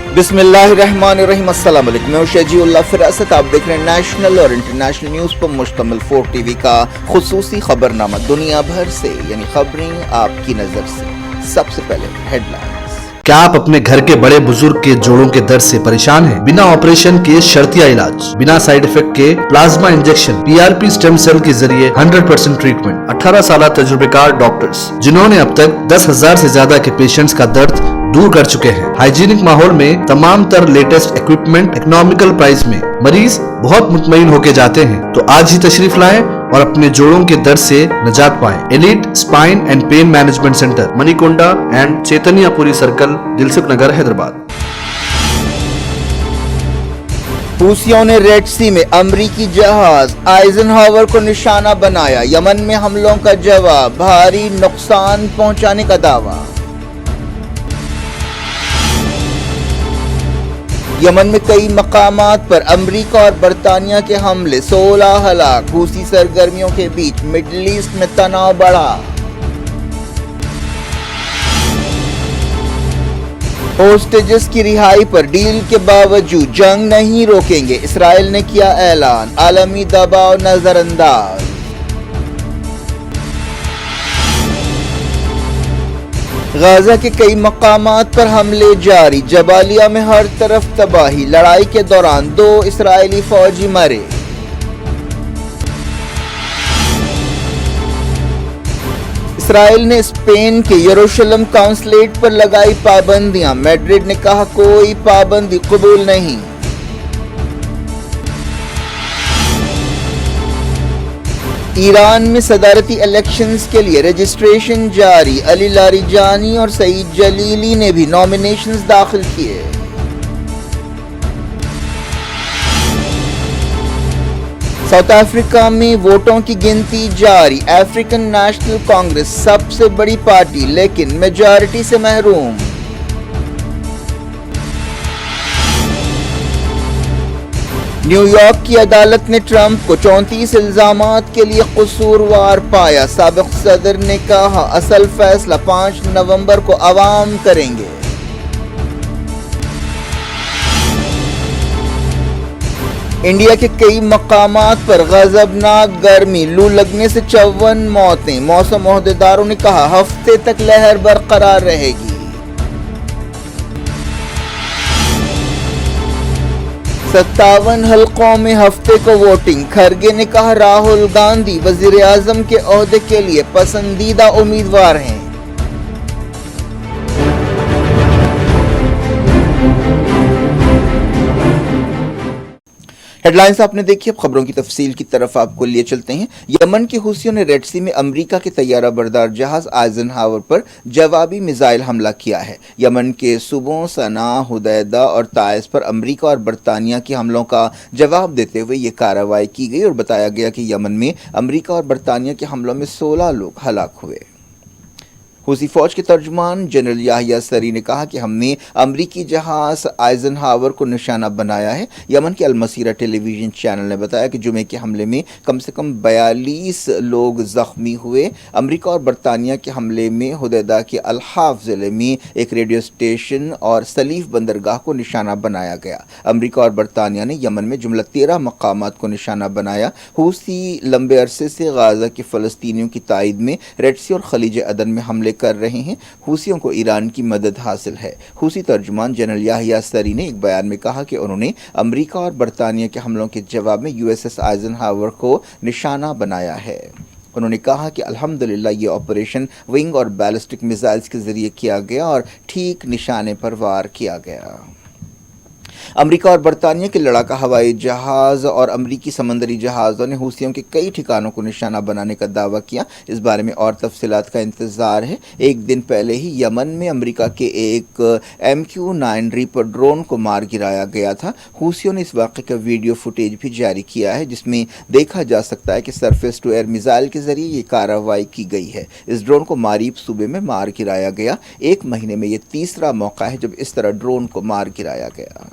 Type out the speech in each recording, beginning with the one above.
बिस्मिल्लाहिर्रहमानिर्रहीम। अस्सलाम वालेकुम। मैं शजी उल्लाह फिरासत। आप देख रहे हैं नेशनल और इंटरनेशनल न्यूज़ पर मुश्तमिल 4 टीवी का खुसूसी खबरनामा, दुनिया भर से यानी खबरें आपकी नजर से। सबसे पहले हेडलाइंस। क्या आप अपने घर के बड़े बुजुर्ग के जोड़ों के दर्द से परेशान हैं? बिना ऑपरेशन के शर्तिया इलाज, बिना साइड इफेक्ट के plasma injection, PRP stem cell के जरिए 100% ट्रीटमेंट। 18 साल तजुर्बेकार डॉक्टर्स जिन्होंने अब तक 10,000 से ज्यादा के पेशेंट्स का दर्द दूर कर चुके हैं। हाइजीनिक माहौल में तमाम तर लेटेस्ट इक्विपमेंट इकोनॉमिकल प्राइस में मरीज बहुत मुतमईन होके जाते हैं। तो आज ही तशरीफ लाएं और अपने जोड़ों के दर्द से निजात पाएं। Elite spine and pain management centre, Manikonda and Chaitanyapuri circle, Dilsukh Nagar, Hyderabad. हूसियों ने रेड सी में अमरीकी जहाज आइजनहावर को निशाना बनाया। यमन में हमलों का जवाब, भारी नुकसान पहुंचाने का दावा। यमन में कई मकामात पर अमरीका और बरतानिया के हमले, 16 हलाक। हूसी सरगर्मियों के बीच मिडल ईस्ट में तनाव बढ़ा। होस्टेजेस की रिहाई पर डील के बावजूद जंग नहीं रोकेंगे, इसराइल ने किया ऐलान। आलमी दबाव नजरअंदाज। गाजा के कई मकामात पर हमले जारी, जबालिया में हर तरफ तबाही। लड़ाई के दौरान 2 इसराइली फौजी मरे। इसराइल ने स्पेन के यरूशलेम काउंसलेट पर लगाई पाबंदियां। मैड्रिड ने कहा कोई पाबंदी कबूल नहीं। ईरान में सदारती इलेक्शंस के लिए रजिस्ट्रेशन जारी। अली लारिजानी और सईद जलीली ने भी नॉमिनेशंस दाखिल किए। साउथ अफ्रीका में वोटों की गिनती जारी। अफ्रीकन नेशनल कांग्रेस सबसे बड़ी पार्टी लेकिन मेजॉरिटी से महरूम। न्यूयॉर्क की अदालत ने ट्रंप को 34 इल्जामात के लिए कसूरवार पाया। साबिक सदर ने कहा असल फैसला 5 नवंबर को अवाम करेंगे। इंडिया के कई मकामात पर गजबनाक गर्मी, लू लगने से 54 मौतें। मौसम ओहदेदारों ने कहा हफ्ते तक लहर बरकरार रहेगी। 57 हलकों में हफ्ते को वोटिंग। खरगे ने कहा राहुल गांधी वजीर आजम के ओहदे के लिए पसंदीदा उम्मीदवार हैं। हेडलाइंस आपने देखी। अब खबरों की तफसील की तरफ आपको लिए चलते हैं। यमन के हूसियों ने रेड सी में अमेरिका के तैयारा बरदार जहाज आइजनहावर पर जवाबी मिसाइल हमला किया है। यमन के सूबों सना, हुदैदा और ताइस पर अमेरिका और बरतानिया के हमलों का जवाब देते हुए ये कार्रवाई की गई और बताया गया कि यमन में अमेरिका और बरतानिया के हमलों में 16 लोग हलाक हुए। हूसी फौज के तर्जुमान जनरल याहिया सरी ने कहा कि हमने अमरीकी जहाज आइजनहावर को निशाना बनाया है। यमन के अलमसीरा टेलीविजन चैनल ने बताया कि जुमे के हमले में कम से कम 42 लोग जख्मी हुए। अमरीका और बरतानिया के हमले में हुदैदा के अल-हाफ ज़िले में एक रेडियो स्टेशन और सलीफ बंदरगाह को निशाना बनाया गया। अमरीका और बरतानिया ने यमन में जुमला 13 मकामात को निशाना बनाया। हूसी लंबे अरसे से गाजा के फ़लस्तीनियों की तायद में रेड सी और खलीज अदन में हमले कर रहे हैं। हूसियों को ईरान की मदद हासिल है। हूसी तर्जुमान जनरल याहिया सरी ने एक बयान में कहा कि उन्होंने अमेरिका और बरतानिया के हमलों के जवाब में यूएसएस आइजनहावर को निशाना बनाया है। उन्होंने कहा कि अल्हम्दुलिल्लाह ये ऑपरेशन विंग और बैलिस्टिक मिसाइल्स के जरिए किया गया और ठीक निशाने पर वार किया गया। अमेरिका और बरतानिया के लड़ाका हवाई जहाज़ और अमरीकी समंदरी जहाज़ों ने हूसियों के कई ठिकानों को निशाना बनाने का दावा किया। इस बारे में और तफसीलात का इंतज़ार है। एक दिन पहले ही यमन में अमेरिका के एक MQ-9 रीपर ड्रोन को मार गिराया गया था। हूसियों ने इस वाक़े का वीडियो फुटेज भी जारी किया है जिसमें देखा जा सकता है कि सरफेस टू एयर मिसाइल के ज़रिए ये कार्रवाई की गई है। इस ड्रोन को मारीब सूबे में मार गिराया गया। एक महीने में ये तीसरा मौका है जब इस तरह ड्रोन को मार गिराया गया।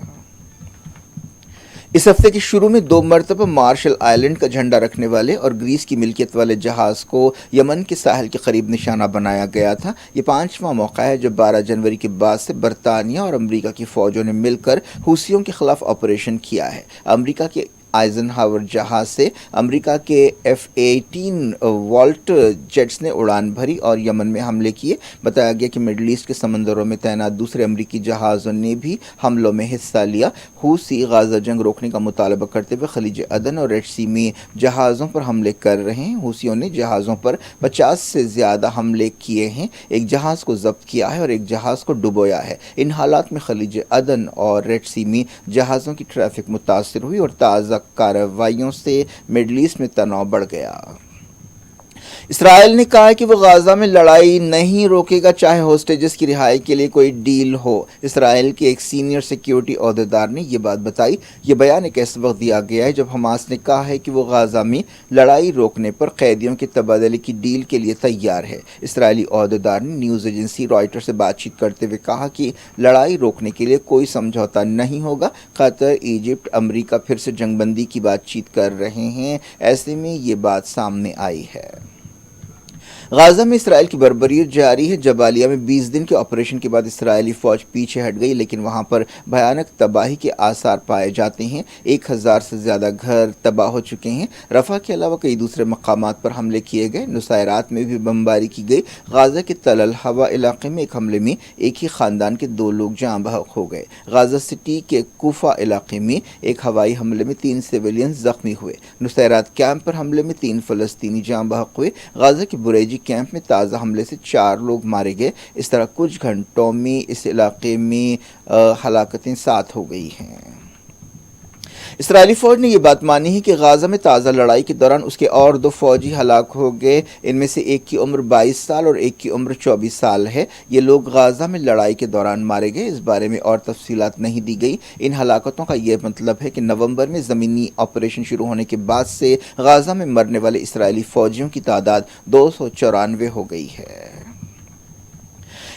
इस हफ्ते के शुरू में 2 मरतबा मार्शल आइलैंड का झंडा रखने वाले और ग्रीस की मिल्कियत वाले जहाज को यमन के साहिल के करीब निशाना बनाया गया था। ये 5वां मौका है जब 12 जनवरी के बाद से बरतानिया और अमेरिका की फौजों ने मिलकर हूसियों के खिलाफ ऑपरेशन किया है। अमेरिका के आइजनहावर जहाज से अमेरिका के F-18 वॉल्ट जेट्स ने उड़ान भरी और यमन में हमले किए। बताया गया कि मिडल ईस्ट के समंदरों में तैनात दूसरे अमेरिकी जहाज़ों ने भी हमलों में हिस्सा लिया। हूसी गाजा जंग रोकने का मुतालबा करते हुए खलीज अदन और रेड सी में जहाज़ों पर हमले कर रहे हैं। हूसियों ने जहाज़ों पर 50 से ज़्यादा हमले किए हैं, एक जहाज़ को जब्त किया है और एक जहाज़ को डुबोया है। इन हालात में खलीज अदन और रेड सी में जहाज़ों की ट्रैफिक मुतासर हुई और ताज़ा कार्रवाइयों से मिडल ईस्ट में तनाव बढ़ गया। इसराइल ने कहा है कि वो गाजा में लड़ाई नहीं रोकेगा चाहे होस्टेजेस की रिहाई के लिए कोई डील हो। इसराइल के एक सीनियर सिक्योरिटी अहदेदार ने ये बात बताई। ये बयान एक ऐसे वक्त दिया गया है जब हमास ने कहा है कि वो गाजा में लड़ाई रोकने पर कैदियों के तबादले की डील के लिए तैयार है। इसराइली अहदेदार ने न्यूज़ एजेंसी रॉयटर से बातचीत करते हुए कहा कि लड़ाई रोकने के लिए कोई समझौता नहीं होगा। कतर, इजिप्ट, अमेरिका फिर से जंगबंदी की बातचीत कर रहे हैं। ऐसे में ये बात सामने आई है। गाजा में इसराइल की बर्बरियत जारी है। जबालिया में 20 दिन के ऑपरेशन के बाद इसराइली फ़ौज पीछे हट गई, लेकिन वहां पर भयानक तबाही के आसार पाए जाते हैं। 1000 से ज़्यादा घर तबाह हो चुके हैं। रफ़ा के अलावा कई दूसरे मकामात पर हमले किए गए। नुसैरात में भी बमबारी की गई। गाजा के तल अल हवा इलाके में एक हमले में एक ही ख़ानदान के 2 लोग जाँ बहक हो गए। गाजा सिटी के कूफा इलाके में एक हवाई हमले में 3 सिविलियन ज़ख्मी हुए। नुसैरात कैंप पर हमले में 3 फ़लस्तीनी जाँ बहक हुए। गाजा के बुरेजी कैंप में ताज़ा हमले से 4 लोग मारे गए। इस तरह कुछ घंटों में इस इलाके में हलाकतें 7 हो गई हैं। इसराइली फ़ौज ने यह बात मानी है कि गाजा में ताज़ा लड़ाई के दौरान उसके और 2 फ़ौजी हलाक हो गए। इनमें से एक की उम्र 22 साल और एक की उम्र 24 साल है। ये लोग गाजा में लड़ाई के दौरान मारे गए। इस बारे में और तफसीलात नहीं दी गई। इन हलाकतों का यह मतलब है कि नवंबर में ज़मीनी ऑपरेशन शुरू होने के बाद से गाजा में मरने वाले इसराइली फ़ौजियों की तादाद 294 हो गई है।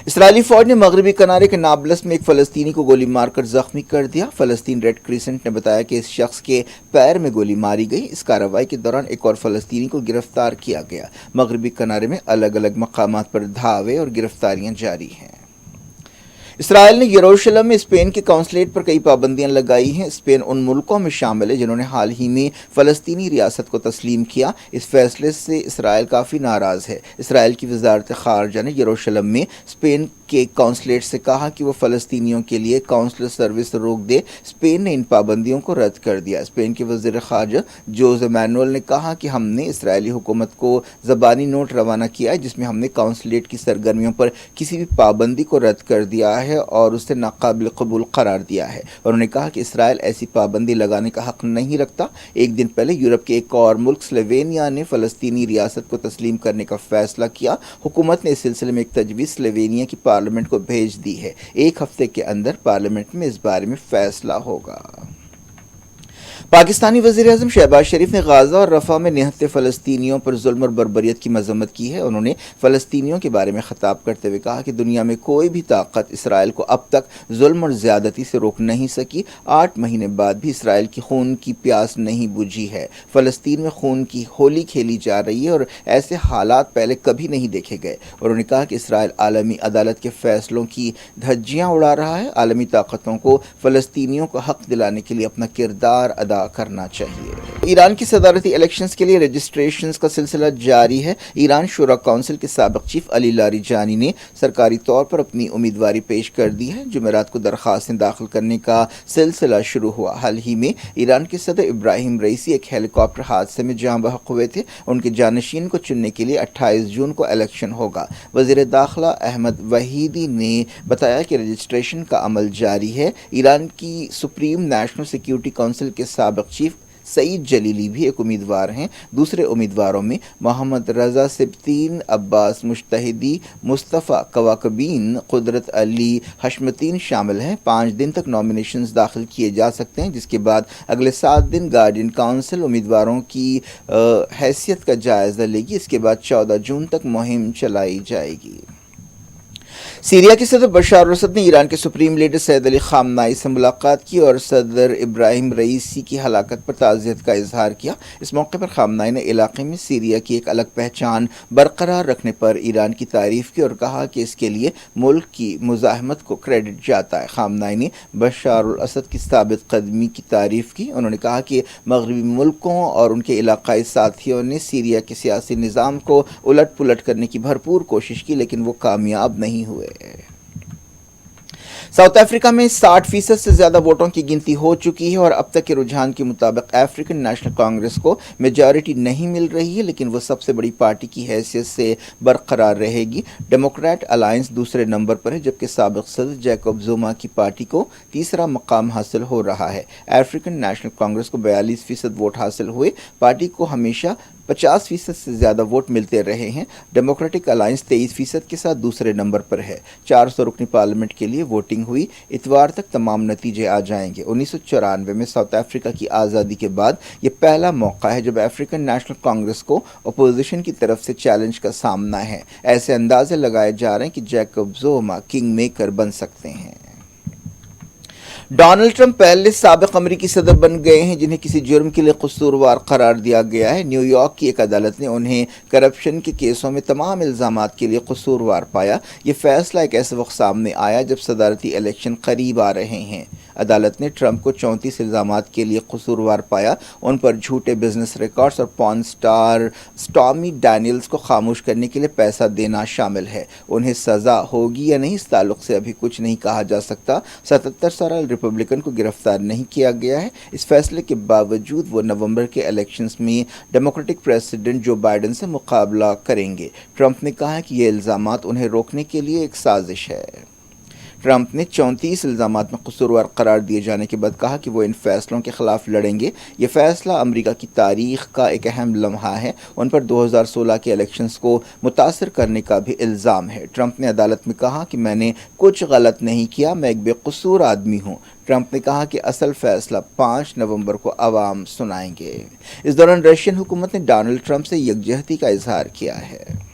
इसराइली फ़ौज ने मगरबी किनारे के नाबलस में एक फ़लस्तीनी को गोली मारकर ज़ख्मी कर दिया। फ़लस्तीन रेड क्रिसेंट ने बताया कि इस शख्स के पैर में गोली मारी गई। इस कार्रवाई के दौरान एक और फ़लस्तीनी को गिरफ्तार किया गया। मगरबी किनारे में अलग अलग मकामात पर धावे और गिरफ्तारियां जारी हैं। इसराइल ने यरूशलेम में स्पेन के कौंसलेट पर कई पाबंदियां लगाई हैं। स्पेन उन मुल्कों में शामिल है जिन्होंने हाल ही में फ़लस्तीनी रियासत को तस्लीम किया। इस फैसले से इसराइल काफ़ी नाराज़ है। इसराइल की वजारत ख़ारजा ने यरूशलेम में स्पेन के कौंसलेट से कहा कि वो फ़लस्तीनियों के लिए कौंसलर सर्विस रोक दे। स्पेन ने इन पाबंदियों को रद्द कर दिया। स्पेन के वज़ीर ख़ारजा जोज़े मैनुअल ने कहा कि हमने इसराइली हुकूमत को ज़बानी नोट रवाना किया है जिसमें हमने कौंसलेट की सरगर्मियों पर किसी भी पाबंदी को रद्द कर दिया है और उसे नाकाबिल कबूल करार दिया है। उन्होंने कहा कि इसराइल ऐसी पाबंदी लगाने का हक़ नहीं रखता। एक दिन पहले यूरोप के एक और मुल्क स्लोवेनिया ने फ़लस्तीनी रियासत को तस्लीम करने का फ़ैसला किया। हुकूमत ने इस सिलसिले में एक तजवीज़ स्लोवेनिया की पार्लियामेंट को भेज दी है। 1 हफ्ते के अंदर पार्लियामेंट में इस बारे में फ़ैसला होगा। पाकिस्तानी वज़ीर-ए-आज़म शहबाज शरीफ ने गाज़ा और रफ़ा में निहत्ते फ़लस्तीनियों पर जुल्म और बर्बरियत की मज़म्मत की है। उन्होंने फ़लस्तीनियों के बारे में ख़िताब करते हुए कहा कि दुनिया में कोई भी ताकत इसराइल को अब तक जुल्म और ज़्यादती से रोक नहीं सकी। 8 महीने बाद भी इसराइल की खून की प्यास नहीं बुझी है। फ़लस्तीन में खून की होली खेली जा रही है और ऐसे हालात पहले कभी नहीं देखे गए। उन्होंने कहा कि इसराइल आलमी अदालत के फ़ैसलों की धज्जियाँ उड़ा रहा है। आलमी ताकतों को फ़लस्तीनियों को हक़ दिलाने के लिए अपना किरदार अदा करना चाहिए। ईरान की सदारती इलेक्शंस के लिए रजिस्ट्रेशंस का सिलसिला जारी है। ईरान शूरा काउंसिल के साबिक़ चीफ अली लारिजानी ने सरकारी तौर पर अपनी उम्मीदवारी पेश कर दी है। जुमेरात को दरख्वास्तें दाखिल करने का सिलसिला शुरू हुआ। हाल ही में ईरान के सदर इब्राहिम रईसी एक हेलीकॉप्टर हादसे में जाँ बहक हुए थे। उनके जानशीन को चुनने के लिए 28 जून को इलेक्शन होगा। वज़ीर दाखिला अहमद वहीदी ने बताया कि रजिस्ट्रेशन का अमल जारी है। ईरान की सुप्रीम नेशनल सिक्योरिटी काउंसिल के साबिक़ चीफ सईद जलीली भी एक उम्मीदवार हैं। दूसरे उम्मीदवारों में मोहम्मद रज़ा सिब्तीन, अब्बास मुश्तहिदी, मुस्तफ़ा कवाकबीन, कुदरत अली हशमतीन शामिल हैं। 5 दिन तक नॉमिनेशंस दाखिल किए जा सकते हैं, जिसके बाद अगले 7 दिन गार्डियन काउंसिल उम्मीदवारों की हैसियत का जायज़ा लेगी। इसके बाद 14 जून तक मुहिम चलाई जाएगी। सीरिया के सदर बशार al-असद ने ईरान के सुप्रीम लीडर सैयद अली खामनाई से मुलाकात की और सदर इब्राहिम रईसी की हलाकत पर ताज़ियत का इजहार किया। इस मौके पर खामनाई ने इलाके में सीरिया की एक अलग पहचान बरकरार रखने पर ईरान की तारीफ की और कहा कि इसके लिए मुल्क की मुज़ाहमत को क्रेडिट जाता है। खामनाई ने बशार al-असद की साबित कदमी की तारीफ की। उन्होंने कहा कि मगरबी मुल्कों और उनके इलाकाई साथियों ने सीरिया के सियासी निज़ाम को उलट पुलट करने की भरपूर कोशिश की, लेकिन वो कामयाब नहीं हुए। साउथ अफ्रीका में 60% से ज्यादा वोटों की गिनती हो चुकी है और अब तक के रुझान के मुताबिक अफ्रीकन नेशनल कांग्रेस को मेजॉरिटी नहीं मिल रही है, लेकिन वो सबसे बड़ी पार्टी की हैसियत से बरकरार रहेगी। डेमोक्रेट अलायंस दूसरे नंबर पर है, जबकि साबिक सदर जैकब जुमा की पार्टी को तीसरा मकाम हासिल हो रहा है। अफ्रीकन नेशनल कांग्रेस को 42% वोट हासिल हुए। पार्टी को हमेशा 50% से ज़्यादा वोट मिलते रहे हैं। डेमोक्रेटिक अलायंस 23% के साथ दूसरे नंबर पर है। 400 रुकनी पार्लियामेंट के लिए वोटिंग हुई। इतवार तक तमाम नतीजे आ जाएंगे। 1994 में साउथ अफ्रीका की आज़ादी के बाद ये पहला मौका है जब अफ्रीकन नेशनल कांग्रेस को अपोजिशन की तरफ से चैलेंज का सामना है। ऐसे अंदाजे लगाए जा रहे हैं कि जैकब जुमा किंग मेकर बन सकते हैं। डोनाल्ड ट्रंप पहले साबिक अमरीकी सदर बन गए हैं जिन्हें किसी जुर्म के लिए कसूरवार करार दिया गया है। न्यूयॉर्क की एक अदालत ने उन्हें करप्शन के केसों में तमाम इल्ज़ामात के लिए कसूरवार पाया। ये फैसला एक ऐसे वक्त सामने आया जब सदारती इलेक्शन करीब आ रहे हैं। अदालत ने ट्रंप को 34 इल्ज़ामात के लिए कसूरवार पाया। उन पर झूठे बिजनेस रिकॉर्ड्स और पॉर्न स्टार स्टॉर्मी डैनियल्स को खामोश करने के लिए पैसा देना शामिल है। उन्हें सज़ा होगी या नहीं, इस ताल्लुक़ से अभी कुछ नहीं कहा जा सकता। 77 साल रिपब्लिकन को गिरफ्तार नहीं किया गया है। इस फैसले के बावजूद वो नवंबर के इलेक्शंस में डेमोक्रेटिक प्रेसिडेंट जो बाइडन से मुकाबला करेंगे। ट्रंप ने कहा है कि ये इल्ज़ामात उन्हें रोकने के लिए एक साजिश है। ट्रंप ने 34 इल्ज़ामात में कसूरवार करार दिए जाने के बाद कहा कि वो इन फैसलों के खिलाफ लड़ेंगे। ये फैसला अमेरिका की तारीख का एक अहम लम्हा है। उन पर 2016 के इलेक्शंस को मुतासर करने का भी इल्ज़ाम है। ट्रंप ने अदालत में कहा कि मैंने कुछ गलत नहीं किया, मैं एक बेकसूर आदमी हूँ। ट्रंप ने कहा कि असल फैसला 5 नवंबर को अवाम सुनाएंगे। इस दौरान रशियन हुकूमत ने डोनाल्ड ट्रंप से यकजहती का इजहार किया है।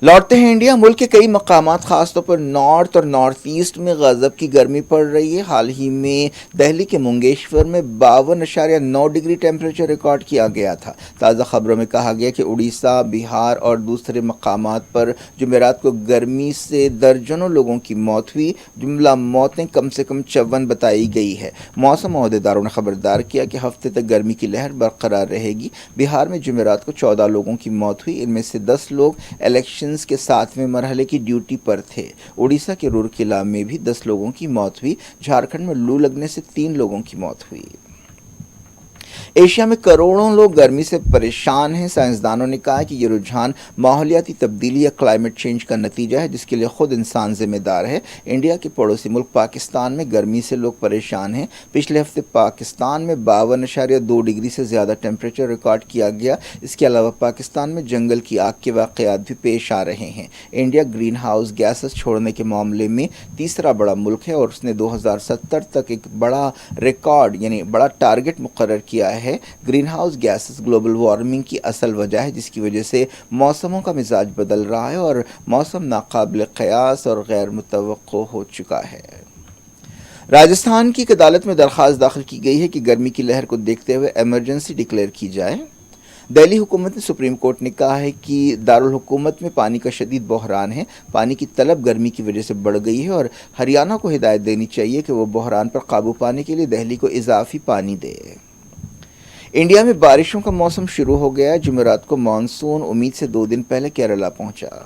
लौटते हैं इंडिया। मुल्क के कई मकामात खासतौर पर नॉर्थ और नॉर्थ ईस्ट में गज़ब की गर्मी पड़ रही है। हाल ही में दिल्ली के मुंगेश्वर में 52.9 डिग्री टेम्परेचर रिकॉर्ड किया गया था। ताज़ा खबरों में कहा गया कि उड़ीसा, बिहार और दूसरे मकामात पर जुमेरात को गर्मी से दर्जनों लोगों की मौत हुई। जुमला मौतें कम से कम 54 बताई गई है। मौसम अहदेदारों ने खबरदार किया कि हफ्ते तक गर्मी की लहर बरकरार रहेगी। बिहार में जुमेरात को 14 लोगों की मौत हुई। इनमें से 10 लोग इलेक्शन के 7वें मरहले की ड्यूटी पर थे। उड़ीसा के रूरकेला में भी 10 लोगों की मौत हुई। झारखंड में लू लगने से 3 लोगों की मौत हुई। एशिया में करोड़ों लोग गर्मी से परेशान हैं। साइंसदानों ने कहा कि ये रुझान माहौलियाती तब्दीली या क्लाइमेट चेंज का नतीजा है जिसके लिए खुद इंसान जिम्मेदार है। इंडिया के पड़ोसी मुल्क पाकिस्तान में गर्मी से लोग परेशान हैं। पिछले हफ्ते पाकिस्तान में 52.2 डिग्री से ज़्यादा टेम्परेचर रिकॉर्ड किया गया। इसके अलावा पाकिस्तान में जंगल की आग के वाक़यात भी पेश आ रहे हैं। इंडिया ग्रीन हाउस गैसेस छोड़ने के मामले में तीसरा बड़ा मुल्क है और उसने 2070 तक एक बड़ा रिकॉर्ड यानी बड़ा टारगेट मुकर्रर किया है। Green house gases global warming की असल वजह है जिसकी वजह से मौसमों का मिजाज बदल रहा है और मौसम नाकाबिल क़यास और गैर मुतवक्को हो चुका है। राजस्थान की एक अदालत में दरख्वास्त दाखिल की गई है कि गर्मी की लहर को देखते हुए इमरजेंसी डिक्लेयर की जाए। दिल्ली हुकूमत ने सुप्रीम कोर्ट ने कहा है कि दारुल हुकूमत में पानी का शदीद बहरान है। पानी की तलब गर्मी की वजह से बढ़ गई है और हरियाणा को हिदायत देनी चाहिए कि वो बहरान पर काबू पाने के लिए दिल्ली को इजाफी पानी दे। इंडिया में बारिशों का मौसम शुरू हो गया है। जुमेरात को मानसून उम्मीद से 2 दिन पहले केरला पहुंचा।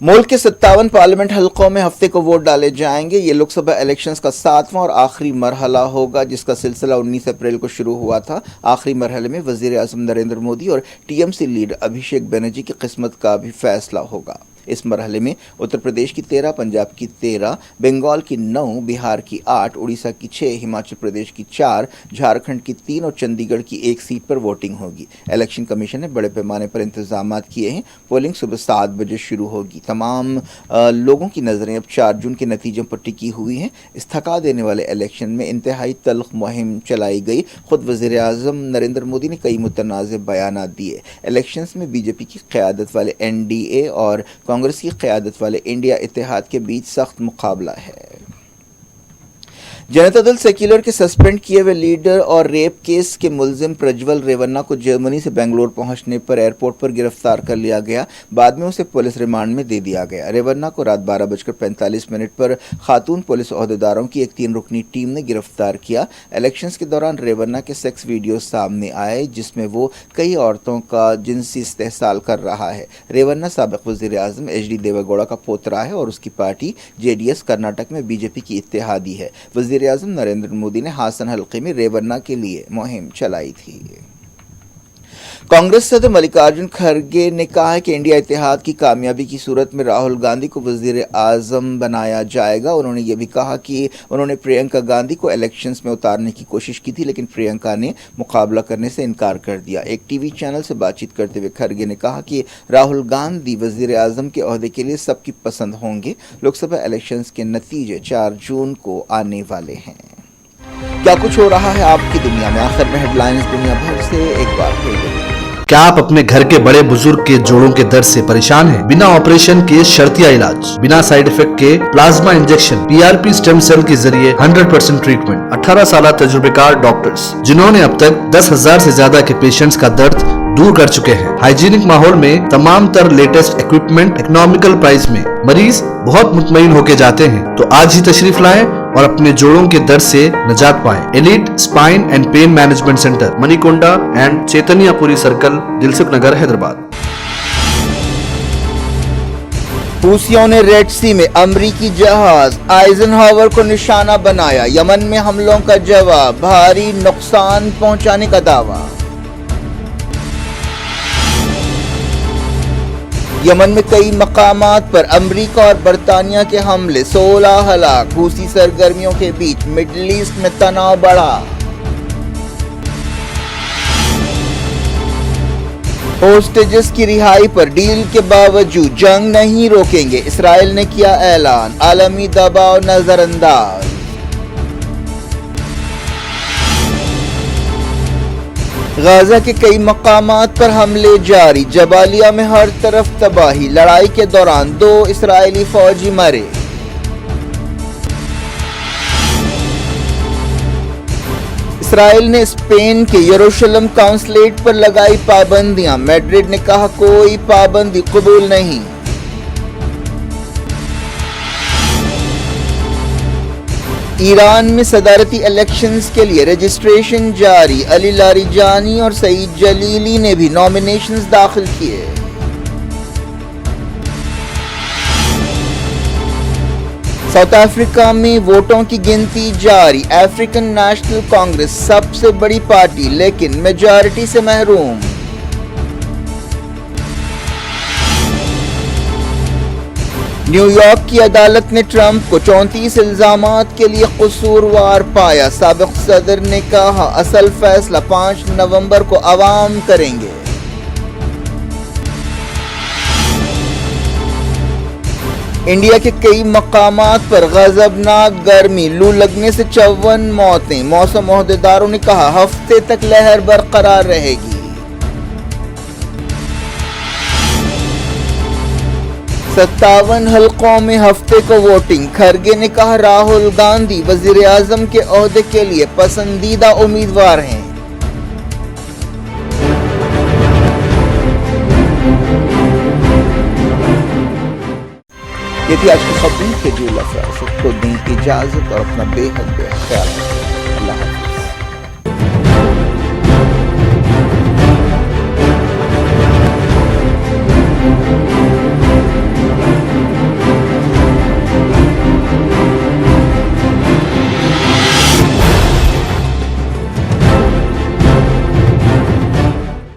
मुल्क के 57 पार्लियामेंट हलकों में हफ्ते को वोट डाले जाएंगे। ये लोकसभा इलेक्शंस का 7वां और आखिरी मरहला होगा जिसका सिलसिला 19 अप्रैल को शुरू हुआ था। आखिरी मरहले में वज़ीर आज़म नरेंद्र मोदी और टीएमसी लीडर अभिषेक बनर्जी की किस्मत का भी फैसला होगा। इस मरहले में उत्तर प्रदेश की 13, पंजाब की 13, बंगाल की 9, बिहार की 8, उड़ीसा की 6, हिमाचल प्रदेश की 4, झारखंड की 3 और चंडीगढ़ की 1 सीट पर वोटिंग होगी। इलेक्शन कमीशन ने बड़े पैमाने पर इंतजाम किए हैं। पोलिंग सुबह 7 बजे शुरू होगी। तमाम लोगों की नज़रें अब 4 जून के नतीजों पर टिकी हुई हैं। इस थका देने वाले इलेक्शन में इंतहाई तल्ख मुहिम चलाई गई। खुद वज़ीर आज़म नरेंद्र मोदी ने कई मुतनाज़िब बयानात दिए। इलेक्शंस में बीजेपी की क़यादत वाले एनडीए और कांग्रेस की क़यादत वाले इंडिया इत्तेहाद के बीच सख्त मुकाबला है। जनता दल सेक्युलर के सस्पेंड किए हुए लीडर और रेप केस के मुलजिम प्रज्वल रेवन्ना को जर्मनी से बेंगलोर पहुंचने पर एयरपोर्ट पर गिरफ्तार कर लिया गया। बाद में उसे पुलिस रिमांड में दे दिया गया। रेवन्ना को रात 12:45 पर खातून पुलिस ओहदेदारों की एक 3 रुकनी टीम ने गिरफ्तार किया। इलेक्शंस के दौरान रेवन्ना के सेक्स वीडियो सामने आए जिसमें वो कई औरतों का जिनसी इस्तेहसाल कर रहा है। रेवन्ना साबिक वज़ीर आज़म HD देवेगौड़ा का पोतरा है और उसकी पार्टी JDS कर्नाटक में बीजेपी की इत्तेहादी है। वज़ीर आज़म नरेंद्र मोदी ने हासन हल्के में रेवन्ना के लिए मुहिम चलाई थी। कांग्रेस सदर मल्लिकार्जुन खड़गे ने कहा है कि इंडिया इत्तेहाद की कामयाबी की सूरत में राहुल गांधी को वज़ीर आज़म बनाया जाएगा। उन्होंने ये भी कहा कि उन्होंने प्रियंका गांधी को इलेक्शंस में उतारने की कोशिश की थी, लेकिन प्रियंका ने मुकाबला करने से इनकार कर दिया। एक टीवी चैनल से बातचीत करते हुए खड़गे ने कहा कि राहुल गांधी वज़ीर आज़म के ओहदे के लिए सबकी पसंद होंगे। लोकसभा इलेक्शंस के नतीजे 4 जून को आने वाले हैं। क्या कुछ हो रहा है आपकी दुनिया में? आखिर में हेडलाइंस दुनिया भर से एक बार फिर देखिए। क्या आप अपने घर के बड़े बुजुर्ग के जोड़ों के दर्द से परेशान हैं? बिना ऑपरेशन के शर्तिया इलाज, बिना साइड इफेक्ट के plasma injection, PRP stem cell के जरिए 100% ट्रीटमेंट, 18 साल तजुर्बेकार डॉक्टर्स जिन्होंने अब तक 10,000 से ज्यादा के पेशेंट्स का दर्द दूर कर चुके हैं। हाइजीनिक माहौल में तमाम तर लेटेस्ट इक्विपमेंट इकोनॉमिकल प्राइस में मरीज बहुत मुतमईन होके जाते हैं। तो आज ही तशरीफ लाएं और अपने जोड़ों के दर्द से निजात पाएं। Elite spine and pain management centre, Manikonda and Chaitanyapuri circle, Dilsukh Nagar, Hyderabad. हूसियों ने रेड सी में अमरीकी जहाज आइजनहावर को निशाना बनाया। यमन में हमलों का जवाब, भारी नुकसान पहुंचाने का दावा। यमन में कई मकामात पर अमरीका और बरतानिया के हमले, 16 हलाक। हूसी सरगर्मियों के बीच मिडल ईस्ट में तनाव बढ़ा। होस्टेजेस की रिहाई पर डील के बावजूद जंग नहीं रोकेंगे, इसराइल ने किया ऐलान। आलमी दबाव नजरअंदाज। गाजा के कई मकामात पर हमले जारी, जबालिया में हर तरफ तबाही। लड़ाई के दौरान 2 इस्राएली फौजी मरे। इसराइल ने स्पेन के यरूशलेम काउंसलेट पर लगाई पाबंदियां। मैड्रिड ने कहा कोई पाबंदी कबूल नहीं। ईरान में सदारती इलेक्शंस के लिए रजिस्ट्रेशन जारी। अली लारिजानी और सईद जलीली ने भी नॉमिनेशंस दाखिल किए। साउथ अफ्रीका में वोटों की गिनती जारी। अफ्रीकन नेशनल कांग्रेस सबसे बड़ी पार्टी लेकिन मेजॉरिटी से महरूम। न्यूयॉर्क की अदालत ने ट्रंप को 34 इल्जामात के लिए कसूरवार पाया। साबिक सदर ने कहा असल फैसला 5 नवंबर को अवाम करेंगे। इंडिया के कई मकामात पर गजबनाक गर्मी, लू लगने से 54 मौतें। मौसम ओहदेदारों ने कहा हफ्ते तक लहर बरकरार रहेगी। 57 हलकों में हफ्ते को वोटिंग। खड़गे ने कहा राहुल गांधी वजीर आजम के ओहदे के लिए पसंदीदा उम्मीदवार हैं। ये थी आज की खबरें। के जो लफ्ज़ को दें इजाजत और अपना बेहद ख्याल रखें।